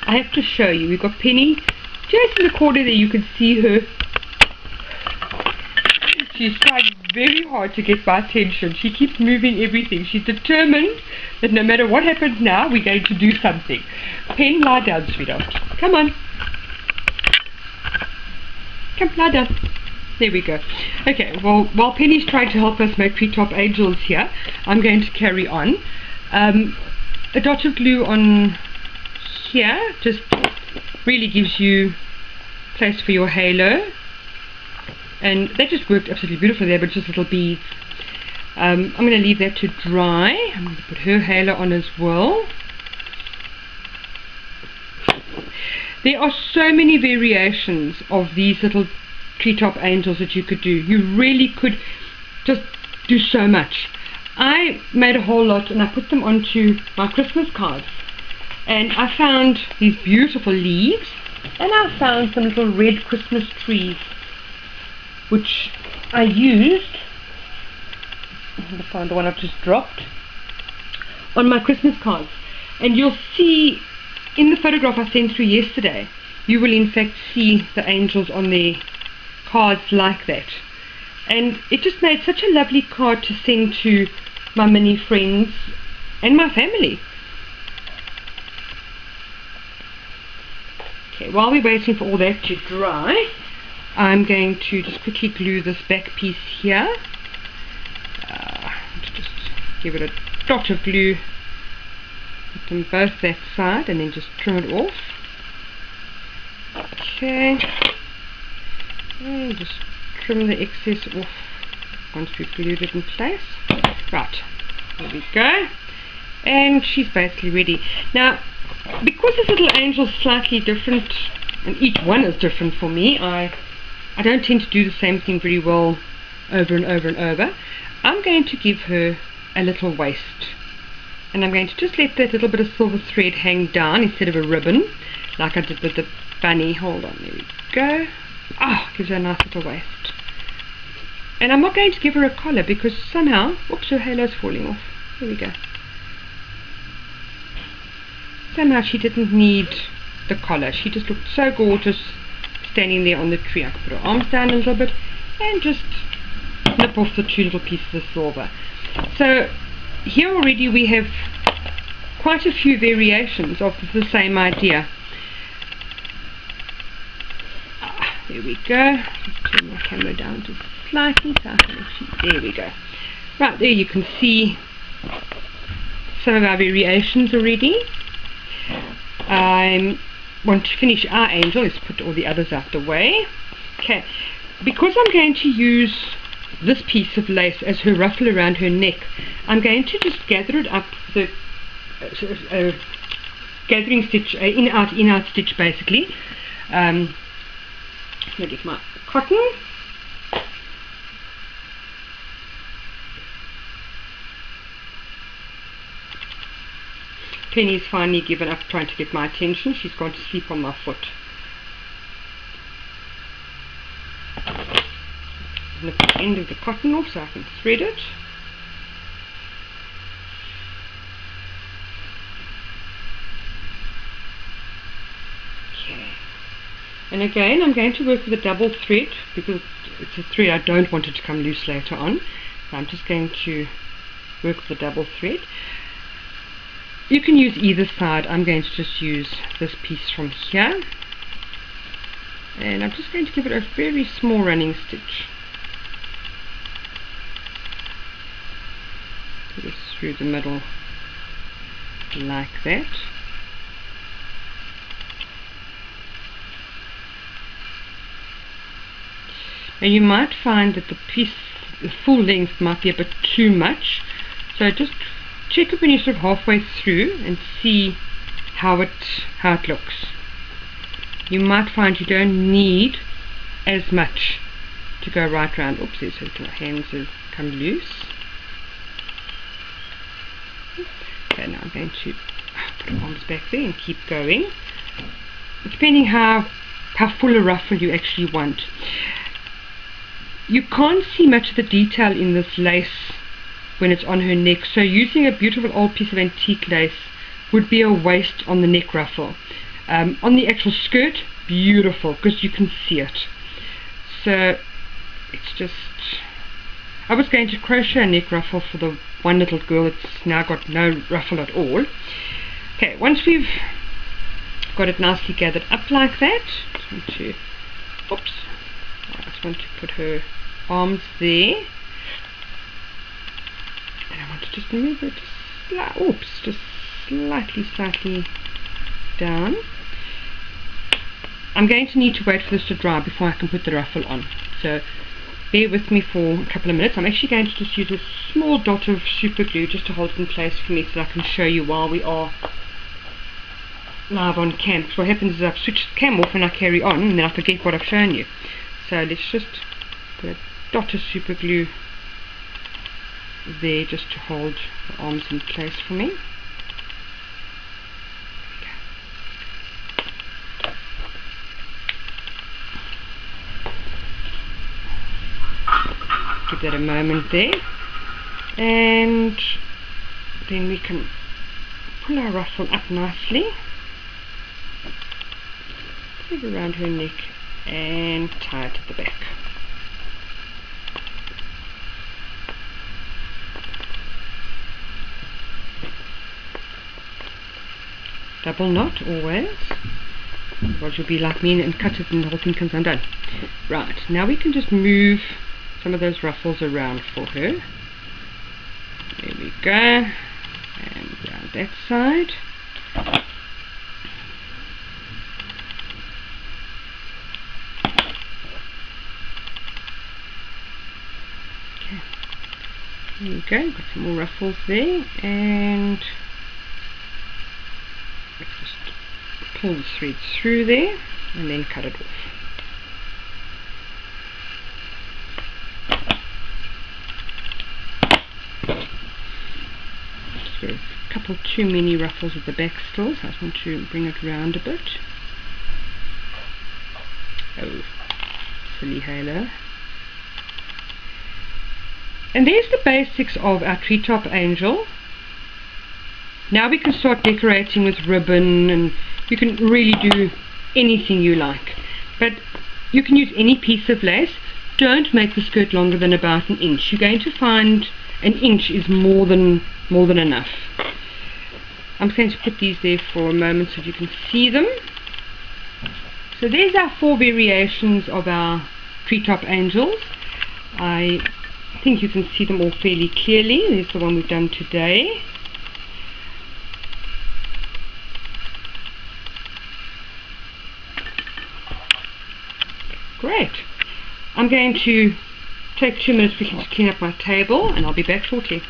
I have to show you. We've got Penny just in the corner there. You can see her. She's trying very hard to get my attention. She keeps moving everything. She's determined that no matter what happens now, we're going to do something. Pen, lie down, sweetheart. Come on. Come, lie down. There we go. Okay, well, while Penny's trying to help us make treetop angels here, I'm going to carry on. A dot of glue on here just really gives you place for your halo. And that just worked absolutely beautiful there, but just little beads. I'm going to leave that to dry. I'm going to put her halo on as well. There are so many variations of these little treetop angels that you could do. You really could just do so much. I made a whole lot and I put them onto my Christmas cards. And I found these beautiful leaves, and I found some little red Christmas trees, which I used. I found the one I've just dropped on my Christmas cards. And you'll see in the photograph I sent through yesterday, you will in fact see the angels on their cards like that. And it just made such a lovely card to send to my mini friends and my family. Okay, while we're waiting for all that to dry, I'm going to just quickly glue this back piece here. Just give it a dot of glue, put them both that side, and then just trim it off. Okay, and just trim the excess off once we've glued it in place. Right, there we go, and she's basically ready. Now, because this little angel's slightly different, and each one is different for me, I don't tend to do the same thing very well over and over and over. I'm going to give her a little waist, and I'm going to just let that little bit of silver thread hang down instead of a ribbon like I did with the bunny. Hold on, there we go. Gives her a nice little waist. And I'm not going to give her a collar because somehow, oops, her halo's falling off. There we go. Somehow she didn't need the collar. She just looked so gorgeous standing there on the tree. I could put her arms down a little bit and just nip off the two little pieces of silver. So here already we have quite a few variations of the same idea. There we go. Just turn my camera down just slightly so I can actually, there we go. Right there you can see some of our variations already. I want to finish our angel. Let's put all the others out the way. Okay, because I'm going to use this piece of lace as her ruffle around her neck, I'm going to just gather it up with a gathering stitch, in out stitch basically. I'm going to get my cotton. Penny's finally given up trying to get my attention. She's gone to sleep on my foot. I'm going to put the end of the cotton off so I can thread it. Okay. And again, I'm going to work with a double thread because it's a thread I don't want it to come loose later on. So I'm just going to work with a double thread. You can use either side. I'm going to just use this piece from here, and I'm just going to give it a very small running stitch. Just through the middle like that. Now you might find that the piece, the full length might be a bit too much, so just check it when you're sort of halfway through and see how it looks. You might find you don't need as much to go right round. Oops, there's her hands have come loose. Okay, now I'm going to put her arms back there and keep going, depending how full a ruffle you actually want. You can't see much of the detail in this lace when it's on her neck, so using a beautiful old piece of antique lace would be a waste on the neck ruffle. On the actual skirt, beautiful, because you can see it. So it's just, I was going to crochet a neck ruffle for the one little girl that's now got no ruffle at all. Okay, once we've got it nicely gathered up like that, I just want to, oops, I just want to put her arms there, and I want to just move it just slightly down. I'm going to need to wait for this to dry before I can put the ruffle on, so bear with me for a couple of minutes. I'm actually going to just use a small dot of super glue just to hold it in place for me so that I can show you while we are live on cam. So what happens is I've switched the cam off and I carry on, and then I forget what I've shown you. So let's just put a dot of super glue there just to hold the arms in place for me. Give that a moment there, and then we can pull our ruffle up nicely, put it around her neck and tie it at the back. Double knot always, otherwise you'll be like me and cut it and the whole thing comes undone. Right, now we can just move some of those ruffles around for her. There we go, and down that side. Okay, there we go, got some more ruffles there, and let's just pull the thread through there and then cut it off. Got a couple too many ruffles at the back still, so I just want to bring it round a bit. Oh, silly halo. And there's the basics of our treetop angel. Now we can start decorating with ribbon, and you can really do anything you like. But you can use any piece of lace. Don't make the skirt longer than about an inch. You're going to find an inch is more than enough. I'm just going to put these there for a moment so you can see them. So there's our 4 variations of our treetop angels. I think you can see them all fairly clearly. There's the one we've done today. Great. I'm going to take 2 minutes to clean up my table, and I'll be back shortly.